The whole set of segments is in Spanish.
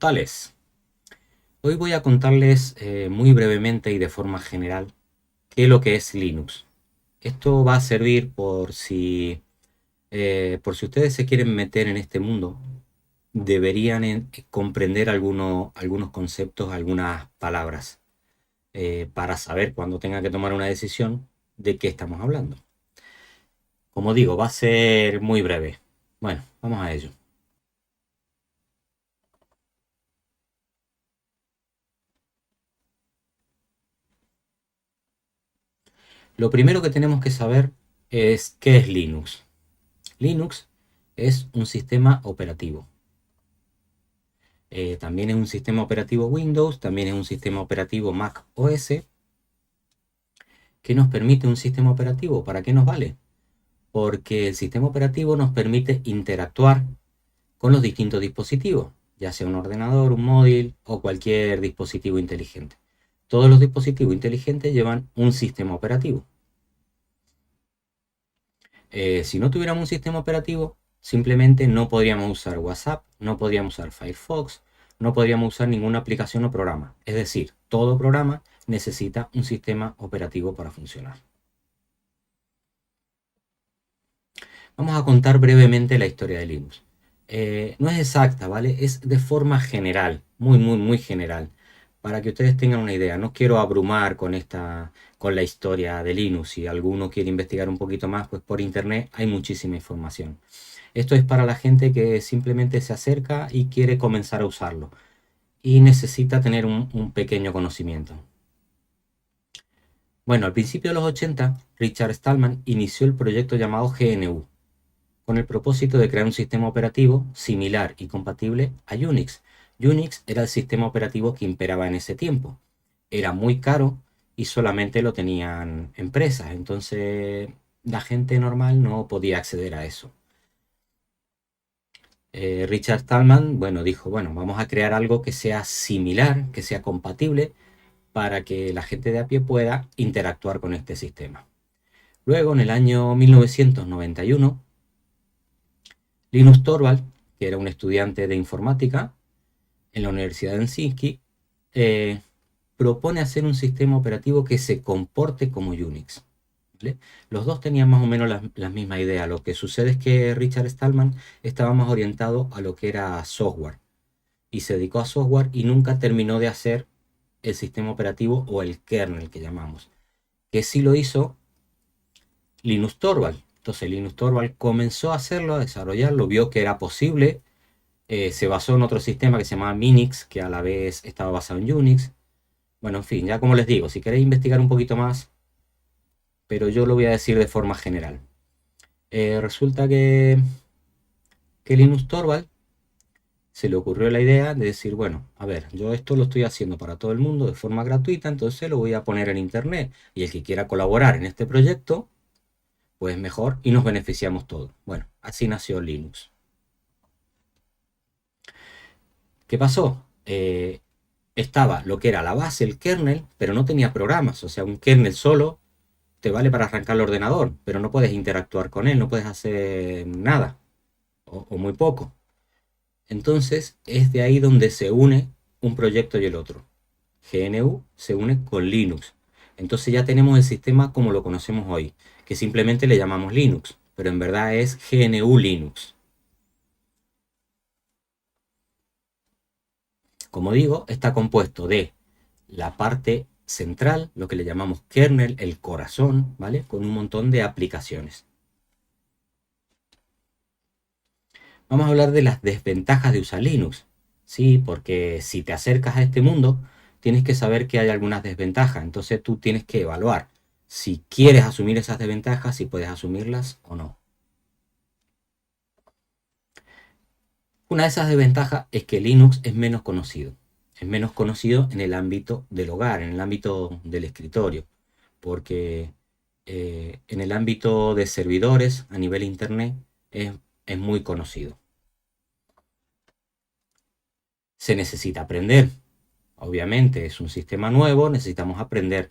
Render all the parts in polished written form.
mortales. Hoy voy a contarles muy brevemente y de forma general qué es lo que es Linux. Esto va a servir por si ustedes se quieren meter en este mundo, deberían comprender algunos conceptos, algunas palabras, para saber cuando tengan que tomar una decisión de qué estamos hablando. Como digo, va a ser muy breve. Bueno, vamos a ello. Lo primero que tenemos que saber es qué es Linux. Linux es un sistema operativo. También es un sistema operativo Windows, también es un sistema operativo Mac OS. ¿Qué nos permite un sistema operativo? ¿Para qué nos vale? Porque el sistema operativo nos permite interactuar con los distintos dispositivos, ya sea un ordenador, un móvil o cualquier dispositivo inteligente. Todos los dispositivos inteligentes llevan un sistema operativo. Si no tuviéramos un sistema operativo, simplemente no podríamos usar WhatsApp, no podríamos usar Firefox, no podríamos usar ninguna aplicación o programa. Es decir, todo programa necesita un sistema operativo para funcionar. Vamos a contar brevemente la historia de Linux. No es exacta, ¿vale? Es de forma general, muy general, para que ustedes tengan una idea. No quiero abrumar con la historia de Linux. Si alguno quiere investigar un poquito más, pues por internet hay muchísima información. Esto es para la gente que simplemente se acerca y quiere comenzar a usarlo y necesita tener un pequeño conocimiento. Bueno, al principio de los 80, Richard Stallman inició el proyecto llamado GNU, con el propósito de crear un sistema operativo similar y compatible a Unix. Unix era el sistema operativo que imperaba en ese tiempo. Era muy caro y solamente lo tenían empresas, entonces la gente normal no podía acceder a eso. Richard Stallman, bueno, dijo, bueno, vamos a crear algo que sea similar, que sea compatible, para que la gente de a pie pueda interactuar con este sistema. Luego, en el año 1991, Linus Torvald, que era un estudiante de informática en la Universidad de Helsinki, eh, propone hacer un sistema operativo que se comporte como Unix. ¿Vale? Los dos tenían más o menos la misma idea. Lo que sucede es que Richard Stallman estaba más orientado a lo que era software y se dedicó a software y nunca terminó de hacer el sistema operativo o el kernel que llamamos, que sí lo hizo Linus Torvald. Entonces Linus Torvald comenzó a hacerlo, a desarrollarlo, vio que era posible, se basó en otro sistema que se llamaba Minix, que a la vez estaba basado en Unix. Bueno, en fin, ya como les digo, si queréis investigar un poquito más, pero yo lo voy a decir de forma general. Resulta que Linus Torvald se le ocurrió la idea de decir, bueno, a ver, yo esto lo estoy haciendo para todo el mundo de forma gratuita, entonces lo voy a poner en internet y el que quiera colaborar en este proyecto, pues mejor y nos beneficiamos todos. Bueno, así nació Linux. ¿Qué pasó? Estaba lo que era la base, el kernel, pero no tenía programas, o sea, un kernel solo te vale para arrancar el ordenador, pero no puedes interactuar con él, no puedes hacer nada o muy poco. Entonces es de ahí donde se une un proyecto y el otro. GNU se une con Linux. Entonces ya tenemos el sistema como lo conocemos hoy, que simplemente le llamamos Linux, pero en verdad es GNU Linux. Como digo, está compuesto de la parte central, lo que le llamamos kernel, el corazón, ¿vale? Con un montón de aplicaciones. Vamos a hablar de las desventajas de usar Linux. Sí, porque si te acercas a este mundo, tienes que saber que hay algunas desventajas. Entonces tú tienes que evaluar si quieres asumir esas desventajas, si puedes asumirlas o no. Una de esas desventajas es que Linux es menos conocido. Es menos conocido en el ámbito del hogar, en el ámbito del escritorio, porque en el ámbito de servidores a nivel internet es muy conocido. Se necesita aprender. Obviamente es un sistema nuevo, necesitamos aprender.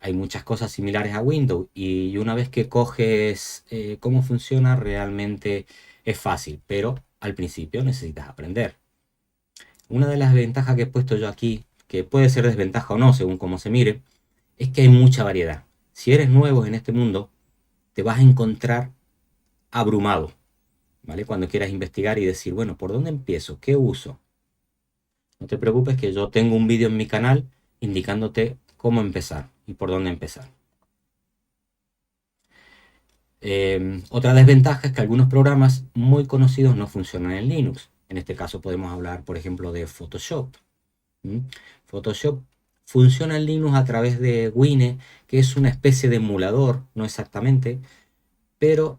Hay muchas cosas similares a Windows y una vez que coges cómo funciona realmente es fácil, pero al principio necesitas aprender. Una de las ventajas que he puesto yo aquí, que puede ser desventaja o no, según cómo se mire, es que hay mucha variedad. Si eres nuevo en este mundo, te vas a encontrar abrumado, ¿vale? Cuando quieras investigar y decir, bueno, ¿por dónde empiezo? ¿Qué uso? No te preocupes que yo tengo un vídeo en mi canal indicándote cómo empezar y por dónde empezar. Otra desventaja es que algunos programas muy conocidos no funcionan en Linux. En este caso podemos hablar, por ejemplo, de Photoshop. ¿Mm? Photoshop funciona en Linux a través de Wine, que es una especie de emulador, no exactamente, pero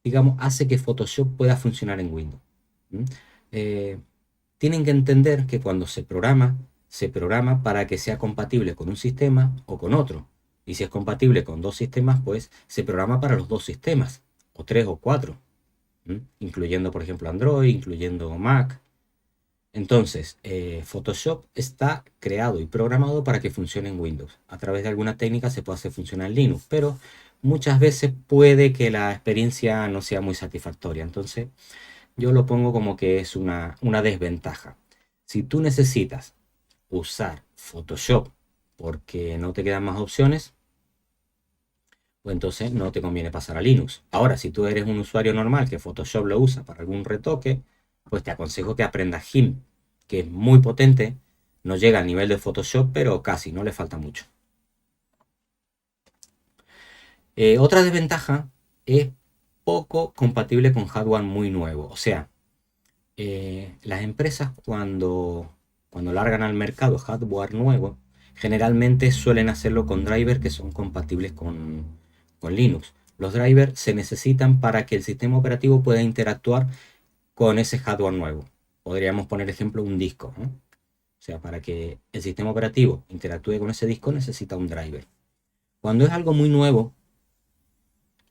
digamos, hace que Photoshop pueda funcionar en Windows. ¿Mm? Eh, Tienen que entender que cuando se programa para que sea compatible con un sistema o con otro. Y si es compatible con dos sistemas, pues se programa para los dos sistemas, o tres o cuatro, incluyendo, por ejemplo, Android, incluyendo Mac. Entonces, Photoshop está creado y programado para que funcione en Windows. A través de alguna técnica se puede hacer funcionar en Linux, pero muchas veces puede que la experiencia no sea muy satisfactoria. Entonces, yo lo pongo como que es una desventaja. Si tú necesitas usar Photoshop porque no te quedan más opciones, pues entonces no te conviene pasar a Linux. Ahora, si tú eres un usuario normal que Photoshop lo usa para algún retoque, pues te aconsejo que aprendas GIMP, que es muy potente, no llega al nivel de Photoshop, pero casi, no le falta mucho. Otra desventaja es poco compatible con hardware muy nuevo. O sea, las empresas cuando largan al mercado hardware nuevo, generalmente suelen hacerlo con drivers que son compatibles con Linux. Los drivers se necesitan para que el sistema operativo pueda interactuar con ese hardware nuevo. Podríamos poner ejemplo un disco, ¿no? O sea, para que el sistema operativo interactúe con ese disco necesita un driver. Cuando es algo muy nuevo,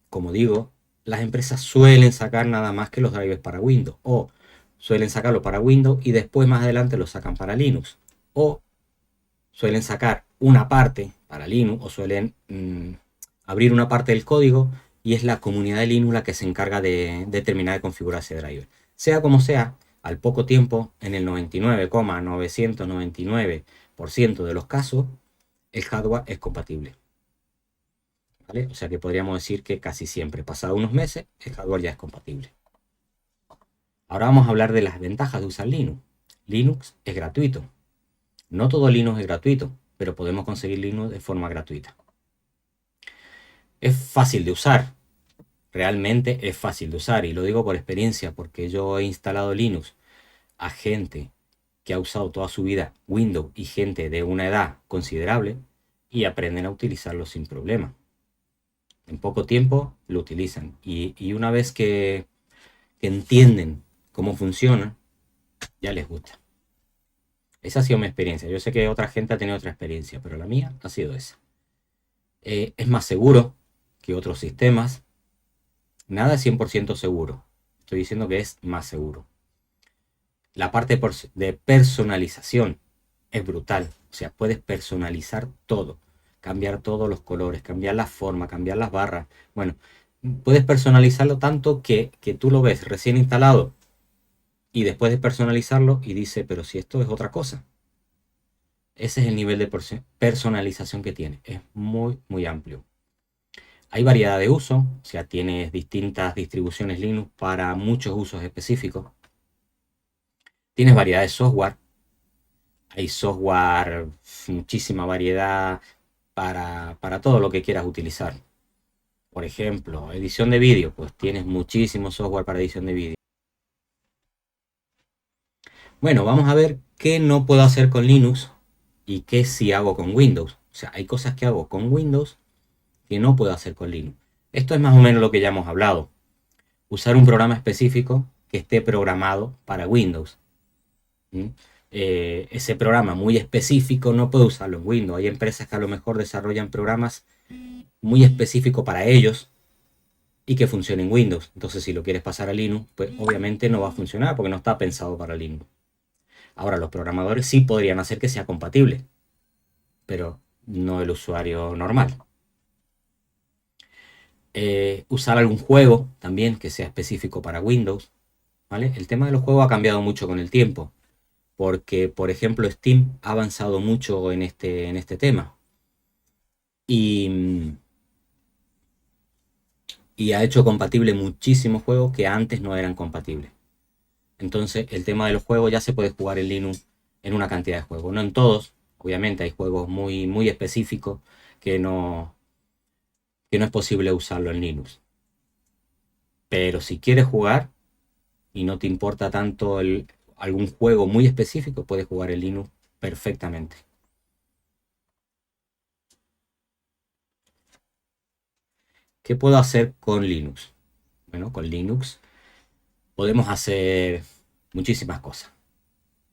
como digo, las empresas suelen sacar nada más que los drivers para Windows o suelen sacarlo para Windows y después más adelante lo sacan para Linux o suelen sacar una parte para Linux o suelen abrir una parte del código y es la comunidad de Linux la que se encarga de terminar de configurar ese driver. Sea como sea, al poco tiempo, en el 99,999% de los casos, el hardware es compatible. ¿Vale? O sea que podríamos decir que casi siempre, pasado unos meses, el hardware ya es compatible. Ahora vamos a hablar de las ventajas de usar Linux. Linux es gratuito. No todo Linux es gratuito, pero podemos conseguir Linux de forma gratuita. Es fácil de usar. Realmente es fácil de usar y lo digo por experiencia porque yo he instalado Linux a gente que ha usado toda su vida Windows y gente de una edad considerable y aprenden a utilizarlo sin problema. En poco tiempo lo utilizan y una vez que entienden cómo funciona, ya les gusta. Esa ha sido mi experiencia. Yo sé que otra gente ha tenido otra experiencia, pero la mía ha sido esa. Es más seguro que otros sistemas. Nada es 100% seguro. Estoy diciendo que es más seguro. La parte de personalización es brutal. O sea, puedes personalizar todo. Cambiar todos los colores, cambiar la forma, cambiar las barras. Bueno, puedes personalizarlo tanto que tú lo ves recién instalado y después de personalizarlo y dice, pero si esto es otra cosa. Ese es el nivel de personalización que tiene. Es muy, muy amplio. Hay variedad de uso, o sea, tienes distintas distribuciones Linux para muchos usos específicos. Tienes variedad de software. Hay software, muchísima variedad para todo lo que quieras utilizar. Por ejemplo, edición de vídeo, pues tienes muchísimo software para edición de vídeo. Bueno, vamos a ver qué no puedo hacer con Linux y qué sí hago con Windows. O sea, hay cosas que hago con Windows que no puedo hacer con Linux. Esto es más o menos lo que ya hemos hablado. Usar un programa específico que esté programado para Windows. ¿Mm? Ese programa muy específico no puedo usarlo en Windows. Hay empresas que a lo mejor desarrollan programas muy específicos para ellos y que funcionen en Windows. Entonces, si lo quieres pasar a Linux, pues obviamente no va a funcionar porque no está pensado para Linux. Ahora, los programadores sí podrían hacer que sea compatible, pero no el usuario normal. Usar algún juego también que sea específico para Windows. ¿vale? El tema de los juegos ha cambiado mucho con el tiempo, porque, por ejemplo, Steam ha avanzado mucho en este tema y, y ha hecho compatible muchísimos juegos que antes no eran compatibles. Entonces, el tema de los juegos ya se puede jugar en Linux en una cantidad de juegos, no en todos, obviamente hay juegos muy, muy específicos que que no es posible usarlo en Linux. Pero si quieres jugar y no te importa tanto algún juego muy específico, puedes jugar en Linux perfectamente. ¿Qué puedo hacer con Linux? Bueno, con Linux podemos hacer muchísimas cosas.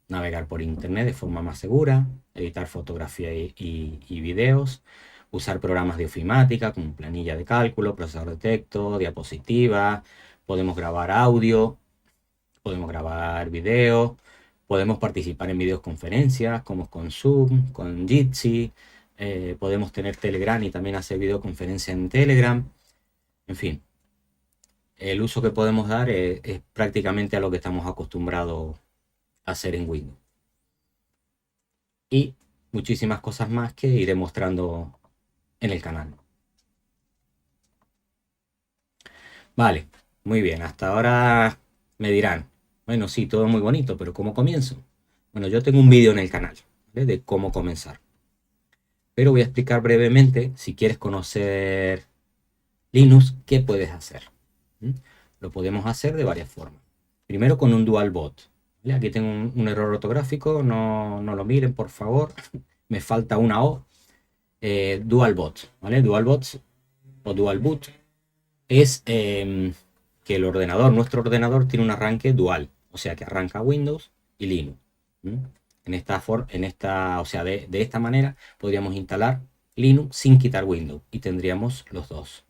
Navegar por internet de forma más segura, editar fotografía y videos, usar programas de ofimática como planilla de cálculo, procesador de texto, diapositivas, podemos grabar audio, podemos grabar video, podemos participar en videoconferencias como con Zoom, con Jitsi, podemos tener Telegram y también hacer videoconferencia en Telegram, en fin, el uso que podemos dar es prácticamente a lo que estamos acostumbrados a hacer en Windows. Y muchísimas cosas más que iré mostrando en el canal. Vale, muy bien, hasta ahora me dirán, bueno, sí, todo muy bonito, pero ¿cómo comienzo? Bueno, yo tengo un vídeo en el canal, ¿vale? De cómo comenzar. Pero voy a explicar brevemente, si quieres conocer Linux, ¿qué puedes hacer? ¿Mm? Lo podemos hacer de varias formas. Primero con un dual boot. ¿Vale? Aquí tengo un error ortográfico, no lo miren por favor. Me falta una O. Dual boot, ¿vale? Dual bots o dual boot es que el ordenador, nuestro ordenador tiene un arranque dual, o sea que arranca Windows y Linux. ¿Mm? O sea, de esta manera podríamos instalar Linux sin quitar Windows y tendríamos los dos.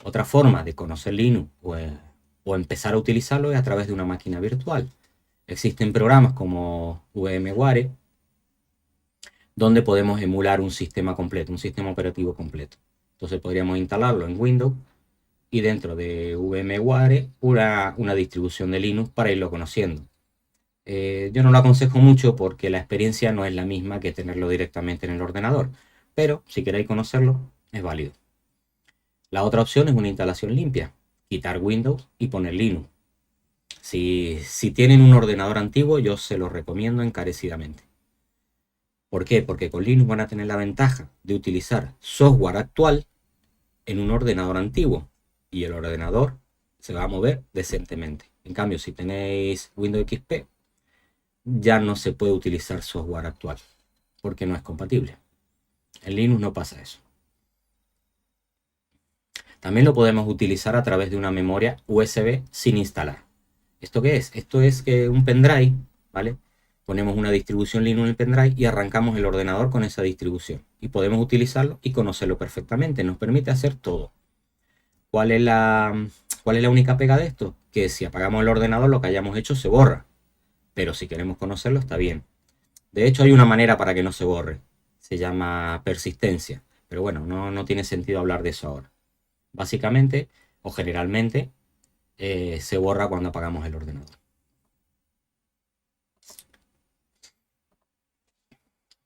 Otra forma de conocer Linux o empezar a utilizarlo es a través de una máquina virtual. Existen programas como VMware donde podemos emular un sistema completo, un sistema operativo completo. Entonces podríamos instalarlo en Windows y dentro de VMware una distribución de Linux para irlo conociendo. Yo no lo aconsejo mucho porque la experiencia no es la misma que tenerlo directamente en el ordenador, pero si queréis conocerlo es válido. La otra opción es una instalación limpia, quitar Windows y poner Linux. Si tienen un ordenador antiguo, yo se lo recomiendo encarecidamente. ¿Por qué? Porque con Linux van a tener la ventaja de utilizar software actual en un ordenador antiguo y el ordenador se va a mover decentemente. En cambio, si tenéis Windows XP, ya no se puede utilizar software actual porque no es compatible. En Linux no pasa eso. También lo podemos utilizar a través de una memoria USB sin instalar. ¿Esto qué es? Esto es que un pendrive, ¿vale? Ponemos una distribución Linux en el pendrive y arrancamos el ordenador con esa distribución. Y podemos utilizarlo y conocerlo perfectamente. Nos permite hacer todo. ¿Cuál es cuál es la única pega de esto? Que si apagamos el ordenador lo que hayamos hecho se borra. Pero si queremos conocerlo está bien. De hecho hay una manera para que no se borre. Se llama persistencia. Pero bueno, no tiene sentido hablar de eso ahora. Básicamente o generalmente se borra cuando apagamos el ordenador.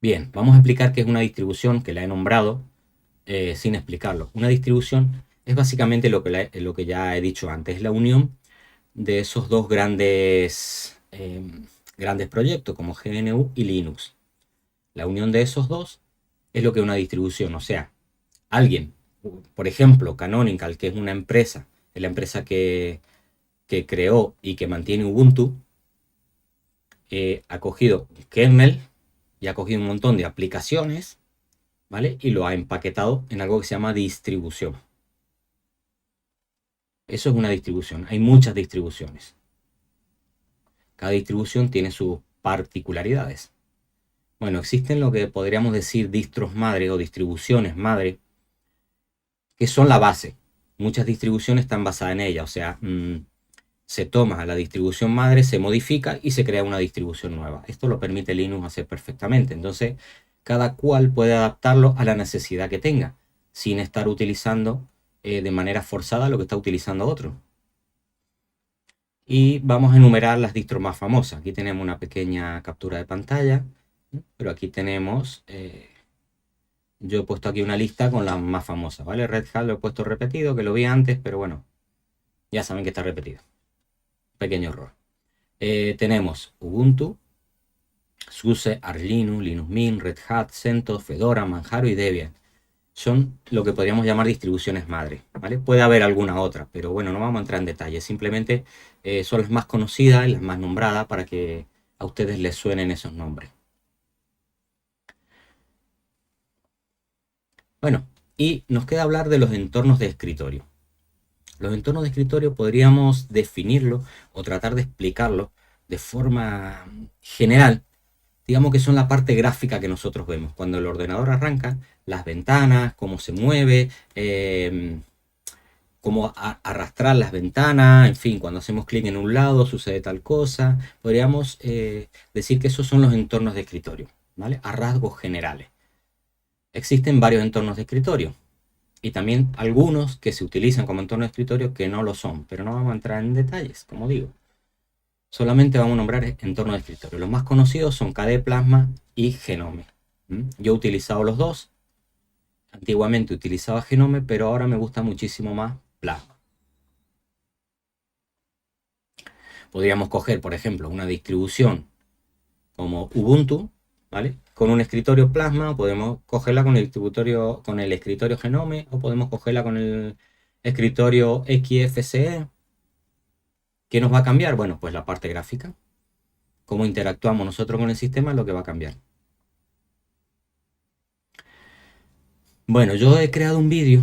Bien, vamos a explicar qué es una distribución que la he nombrado sin explicarlo. Una distribución es básicamente lo que ya he dicho antes, es la unión de esos dos grandes proyectos como GNU y Linux. La unión de esos dos es lo que es una distribución, o sea, alguien, por ejemplo, Canonical, que es una empresa, es la empresa que creó y que mantiene Ubuntu, ha cogido kernel y ha cogido un montón de aplicaciones, ¿vale? Y lo ha empaquetado en algo que se llama distribución. Eso es una distribución. Hay muchas distribuciones. Cada distribución tiene sus particularidades. Bueno, existen lo que podríamos decir distros madre o distribuciones madre, que son la base. Muchas distribuciones están basadas en ella, o sea, se toma la distribución madre, se modifica y se crea una distribución nueva. Esto lo permite Linux hacer perfectamente. Entonces, cada cual puede adaptarlo a la necesidad que tenga, sin estar utilizando de manera forzada lo que está utilizando otro. Y vamos a enumerar las distros más famosas. Aquí tenemos una pequeña captura de pantalla, pero aquí tenemos, yo he puesto aquí una lista con las más famosas, ¿vale? Red Hat lo he puesto repetido, que lo vi antes, pero bueno, ya saben que está repetido. Pequeño error. Tenemos Ubuntu, SUSE, Arch Linux, Linux Mint, Red Hat, CentOS, Fedora, Manjaro y Debian. Son lo que podríamos llamar distribuciones madre, ¿vale? Puede haber alguna otra, pero bueno, no vamos a entrar en detalle. Simplemente son las más conocidas y las más nombradas para que a ustedes les suenen esos nombres. Bueno, y nos queda hablar de los entornos de escritorio. Los entornos de escritorio podríamos definirlo o tratar de explicarlo de forma general. Digamos que son la parte gráfica que nosotros vemos. Cuando el ordenador arranca, las ventanas, cómo se mueve, cómo arrastrar las ventanas, en fin, cuando hacemos clic en un lado sucede tal cosa. Podríamos decir que esos son los entornos de escritorio, ¿vale? A rasgos generales. Existen varios entornos de escritorio y también algunos que se utilizan como entorno de escritorio que no lo son, pero no vamos a entrar en detalles, como digo. Solamente vamos a nombrar entornos de escritorio. Los más conocidos son KDE Plasma y Genome. Yo he utilizado los dos. Antiguamente utilizaba Genome, pero ahora me gusta muchísimo más Plasma. Podríamos coger, por ejemplo, una distribución como Ubuntu, ¿vale? Con un escritorio Plasma, o podemos cogerla con el escritorio Genome, o podemos cogerla con el escritorio XFCE. ¿Qué nos va a cambiar? Bueno, pues la parte gráfica. Cómo interactuamos nosotros con el sistema es lo que va a cambiar. Bueno, yo he creado un vídeo,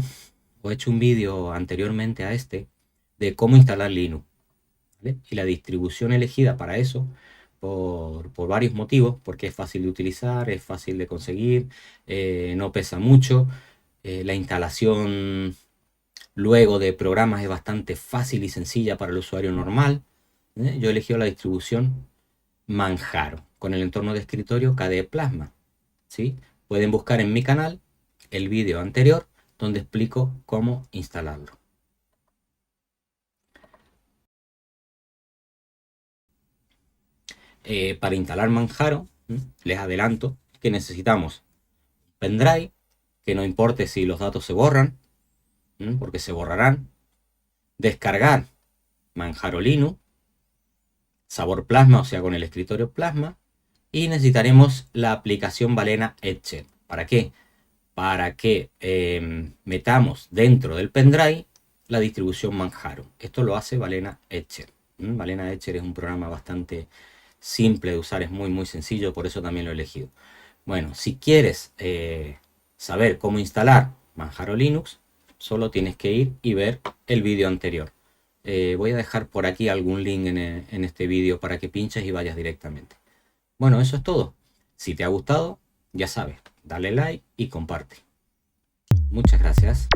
o he hecho un vídeo anteriormente a este, de cómo instalar Linux, ¿vale? Y la distribución elegida para eso, por varios motivos, porque es fácil de utilizar, es fácil de conseguir, no pesa mucho, la instalación luego de programas es bastante fácil y sencilla para el usuario normal. Yo he elegido la distribución Manjaro, con el entorno de escritorio KDE Plasma, ¿sí? Pueden buscar en mi canal el vídeo anterior donde explico cómo instalarlo. Para instalar Manjaro, les adelanto que necesitamos pendrive, que no importe si los datos se borran, porque se borrarán. Descargar Manjaro Linux, sabor Plasma, o sea, con el escritorio Plasma. Y necesitaremos la aplicación Balena Etcher. ¿Para qué? Para que metamos dentro del pendrive la distribución Manjaro. Esto lo hace Balena Etcher. Balena Etcher es un programa bastante simple de usar, es muy sencillo, por eso también lo he elegido. Bueno, si quieres saber cómo instalar Manjaro Linux, solo tienes que ir y ver el vídeo anterior. Voy a dejar por aquí algún link en este vídeo para que pinches y vayas directamente. Bueno, eso es todo. Si te ha gustado, ya sabes, dale like y comparte. Muchas gracias.